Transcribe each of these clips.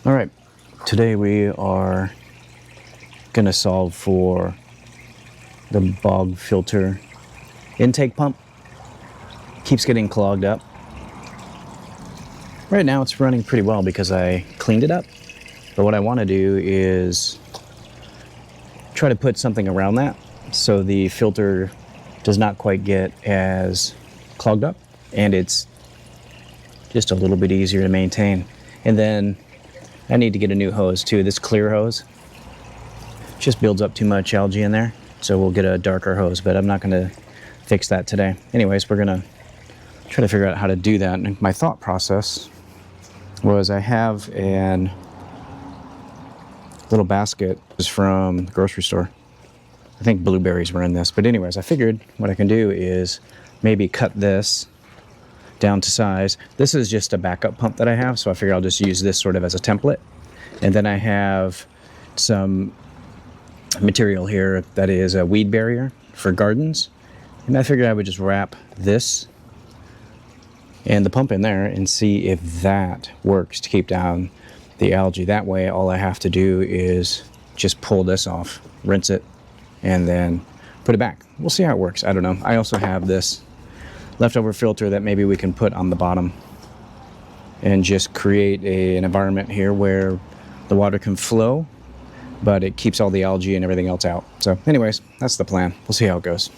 All right, today we are gonna solve for the bog filter intake pump. Keeps getting clogged up. Right now it's running pretty well because I cleaned it up, but what I want to do is try to put something around that so the filter does not quite get as clogged up and it's just a little bit easier to maintain. And then I need to get a new hose too. This clear hose just builds up too much algae in there, so we'll get a darker hose, but I'm not going to fix that today. Anyways, we're going to try to figure out how to do that. And my thought process was I have a little basket. It was from the grocery store. I think blueberries were in this, but anyways, I figured what I can do is maybe cut this down to size. This is just a backup pump that I have, so I figure I'll just use this sort of as a template. And then I have some material here that is a weed barrier for gardens, and I figured I would just wrap this and the pump in there and see if that works to keep down the algae. That way all I have to do is just pull this off, rinse it, and then put it back. We'll see how it works. I don't know. I also have this leftover filter that maybe we can put on the bottom and just create an environment here where the water can flow, but it keeps all the algae and everything else out. So anyways, that's the plan. We'll see how it goes.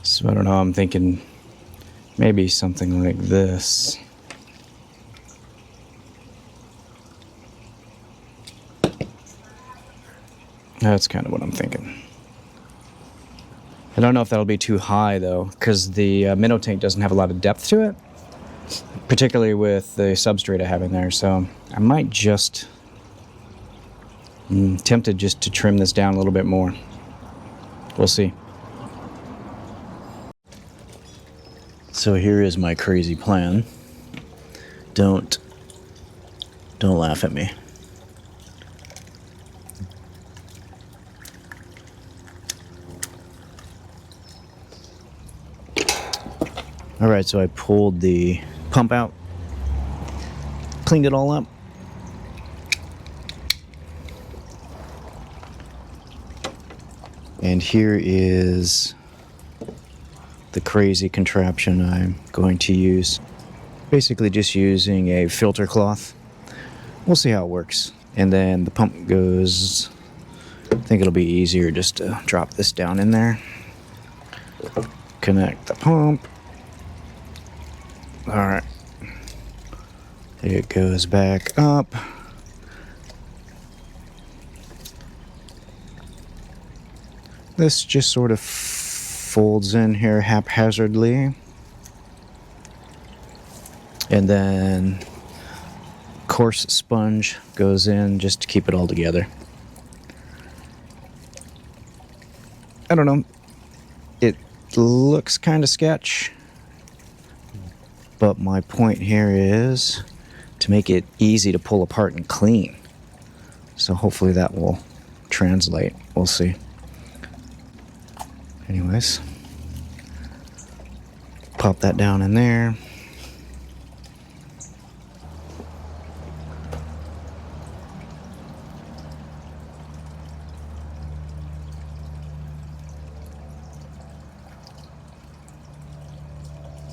So I don't know, I'm thinking maybe something like this. That's kind of what I'm thinking. I don't know if that'll be too high though, because the minnow tank doesn't have a lot of depth to it, particularly with the substrate I have in there. So I might just tempted just to trim this down a little bit more. We'll see. So here is my crazy plan. Don't laugh at me. All right, so I pulled the pump out, cleaned it all up. And here is the crazy contraption I'm going to use. Basically just using a filter cloth. We'll see how it works. And then the pump goes, I think it'll be easier just to drop this down in there. Connect the pump. All right. It goes back up. This just sort of folds in here haphazardly, and then coarse sponge goes in just to keep it all together. I don't know, it looks kind of sketch, but my point here is to make it easy to pull apart and clean, so hopefully that will translate. We'll see. Anyways, pop that down in there.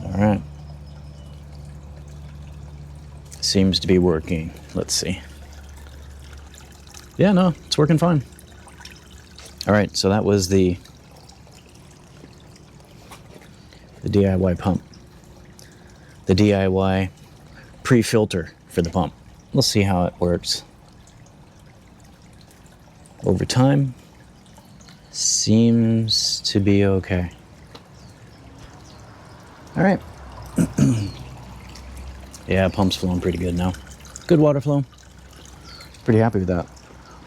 All right. Seems to be working. Let's see. Yeah, no, it's working fine. All right, so that was the DIY pump. The DIY pre-filter for the pump. We'll see how it works. Over time, seems to be okay. All right. Yeah, pump's flowing pretty good now. Good water flow. Pretty happy with that.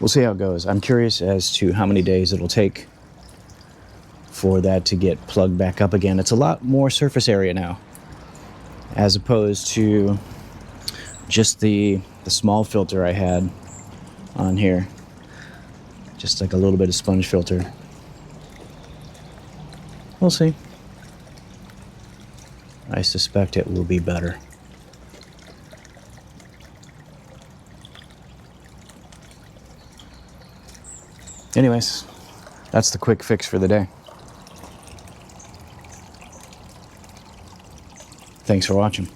We'll see how it goes. I'm curious as to how many days it'll take for that to get plugged back up again. It's a lot more surface area now, as opposed to just the small filter I had on here. just like a little bit of sponge filter. We'll see. I suspect it will be better. Anyways, that's the quick fix for the day. Thanks for watching.